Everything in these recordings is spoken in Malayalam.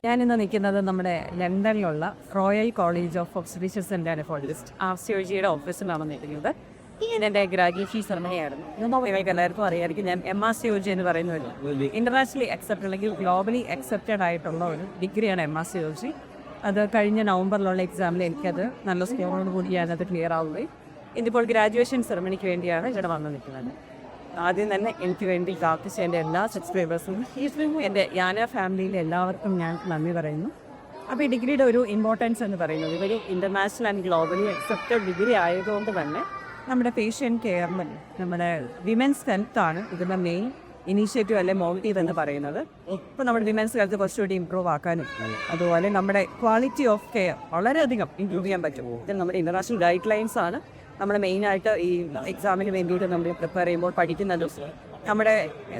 ഞാനിന്ന് നിൽക്കുന്നത് നമ്മുടെ ലണ്ടനിലുള്ള Royal College of Obstetricians and Gynaecologist RCOG ഓഫീസിലാണ് നിൽക്കുന്നത്. ഇതെൻ്റെ ഗ്രാജുവേഷൻ സെറമണിയായിരുന്നു. ഇതൊന്നും നിങ്ങൾക്ക് എല്ലാവർക്കും അറിയാമായിരിക്കും. ഞാൻ MRCOG എന്ന് പറയുന്ന ഒരു ഇൻ്റർനാഷണലി അക്സെപ്റ്റഡ് അല്ലെങ്കിൽ ഗ്ലോബലി അക്സെപ്റ്റഡ് ആയിട്ടുള്ള ഒരു ഡിഗ്രിയാണ് MRCOG. അത് കഴിഞ്ഞ നവംബറിലുള്ള എക്സാമിൽ എനിക്കത് നല്ല സ്കോറോട് കൂടി ഞാനത് ക്ലിയർ ആവുകയും ഇതിപ്പോൾ ഗ്രാജുവേഷൻ സെറമണിക്ക് വേണ്ടിയാണ് ഇവിടെ വന്ന് നിൽക്കുന്നത്. ആദ്യം തന്നെ എനിക്ക് വേണ്ടി പ്രാർത്ഥിച്ച എൻ്റെ എല്ലാ സബ്സ്ക്രൈബേഴ്സിനും എൻ്റെ യാന ഫാമിലിയിലെ എല്ലാവർക്കും ഞാൻ നന്ദി പറയുന്നു. അപ്പോൾ ഈ ഡിഗ്രിയുടെ ഒരു ഇമ്പോർട്ടൻസ് എന്ന് പറയുന്നത് ഇതൊരു international and globally accepted degree ആയതുകൊണ്ട് തന്നെ നമ്മുടെ പേഷ്യൻ്റ് കെയറിന് നമ്മുടെ വിമൻസ് ഹെൽത്താണ് ഇതിൻ്റെ മെയിൻ ഇനീഷ്യേറ്റീവ് അല്ലെ മോട്ടീവ് എന്ന് പറയുന്നത്. ഇപ്പോൾ നമ്മുടെ വിമൻസ് ഹെൽത്ത് കുറച്ചുകൂടി ഇമ്പ്രൂവ് ആക്കാനും അതുപോലെ നമ്മുടെ ക്വാളിറ്റി ഓഫ് കെയർ വളരെയധികം ഇമ്പ്രൂവ് ചെയ്യാൻ പറ്റും. ഇത് നമ്മുടെ ഇൻ്റർനാഷണൽ ഗൈഡ് ലൈൻസ് ആണ് നമ്മൾ മെയിനായിട്ട് ഈ എക്സാമിന് വേണ്ടിയിട്ട് നമ്മൾ പ്രിപ്പയർ ചെയ്യുമ്പോൾ പഠിക്കുന്നതും നമ്മുടെ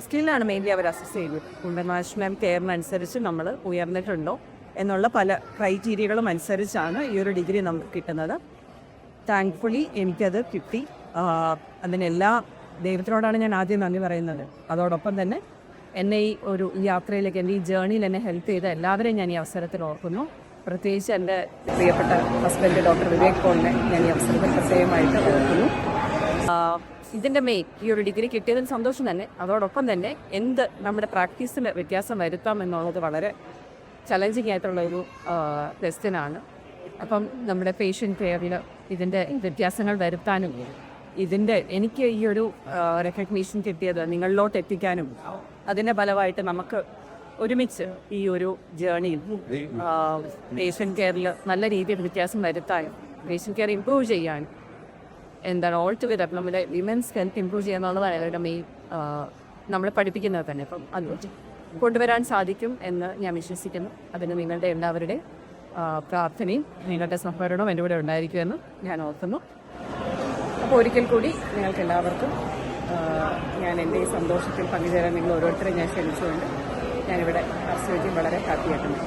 സ്കില്ലാണ് മെയിൻലി അവർ അസസ് ചെയ്യുന്നത്. ഇൻ്റർനാഷണൽ കെയറിനനുസരിച്ച് നമ്മൾ ഉയർന്നിട്ടുണ്ടോ എന്നുള്ള പല ക്രൈറ്റീരിയകളും അനുസരിച്ചാണ് ഈ ഒരു ഡിഗ്രി നമുക്ക് കിട്ടുന്നത്. താങ്ക്ഫുള്ളി എനിക്കത് കിട്ടി. അതിനെല്ലാ ദൈവത്തിനോടാണ് ഞാൻ ആദ്യം നന്ദി പറയുന്നത്. അതോടൊപ്പം തന്നെ എന്നെ ഈ ഒരു യാത്രയിലേക്ക് എൻ്റെ ഈ ജേർണിയിൽ എന്നെ ഹെൽപ്പ് ചെയ്ത എല്ലാവരെയും ഞാൻ ഈ അവസരത്തിൽ ഓർക്കുന്നു. പ്രത്യേകിച്ച് എൻ്റെ പ്രിയപ്പെട്ട ഹസ്ബൻഡ് ഡോക്ടർ വിവേക് പോളിനെ ഞാൻ ഈ അവസരത്തിൽ പ്രത്യേകമായിട്ട് ഓർക്കുന്നു. ഇതിൻ്റെ മെയിൻ ഈ ഒരു ഡിഗ്രി കിട്ടിയതിന് സന്തോഷം തന്നെ. അതോടൊപ്പം തന്നെ എന്ത് നമ്മുടെ പ്രാക്ടീസിൽ വ്യത്യാസം വരുത്താം എന്നുള്ളത് വളരെ ചലഞ്ചിങ് ആയിട്ടുള്ളൊരു ക്വസ്റ്റ്യനാണ്. അപ്പം നമ്മുടെ പേഷ്യൻ്റ് കെയറിൽ ഇതിൻ്റെ വ്യത്യാസങ്ങൾ വരുത്താനും എനിക്ക് ഈ ഒരു റെക്കഗ്നീഷൻ കിട്ടിയത് നിങ്ങളിലോട്ട് എത്തിക്കാനും അതിൻ്റെ ഫലമായിട്ട് നമുക്ക് ഒരുമിച്ച് ഈ ഒരു ജേർണിയിൽ പേഷ്യൻ്റ് കെയറിൽ നല്ല രീതിയിൽ വ്യത്യാസം വരുത്താനും പേഷ്യൻ്റ് കെയർ ഇമ്പ്രൂവ് ചെയ്യാനും ഓൾ ടുഗദർ നമ്മുടെ വിമൻസ് ഹെൽത്ത് ഇമ്പ്രൂവ് ചെയ്യാന്നുള്ളതാണ് അവരുടെ മെയിൻ നമ്മളെ പഠിപ്പിക്കുന്നത് തന്നെ. അപ്പം അത് കൊണ്ടുവരാൻ സാധിക്കും എന്ന് ഞാൻ വിശ്വസിക്കുന്നു. അതിന് നിങ്ങളുടെ എല്ലാവരുടെയും പ്രാർത്ഥനയും നിങ്ങളുടെ സഹകരണവും എൻ്റെ കൂടെ ഉണ്ടായിരിക്കുമെന്ന് ഞാൻ ഓർക്കുന്നു. അപ്പോൾ ഒരിക്കൽ കൂടി നിങ്ങൾക്ക് എല്ലാവർക്കും ഞാൻ എൻ്റെ ഈ സന്തോഷത്തിൽ പങ്കുചേരാൻ നിങ്ങൾ ഓരോരുത്തരെയും ഞാൻ ക്ഷണിച്ചുകൊണ്ട് ഞാനിവിടെ RCOG വളരെ ഹാപ്പിയായിട്ടുണ്ട്.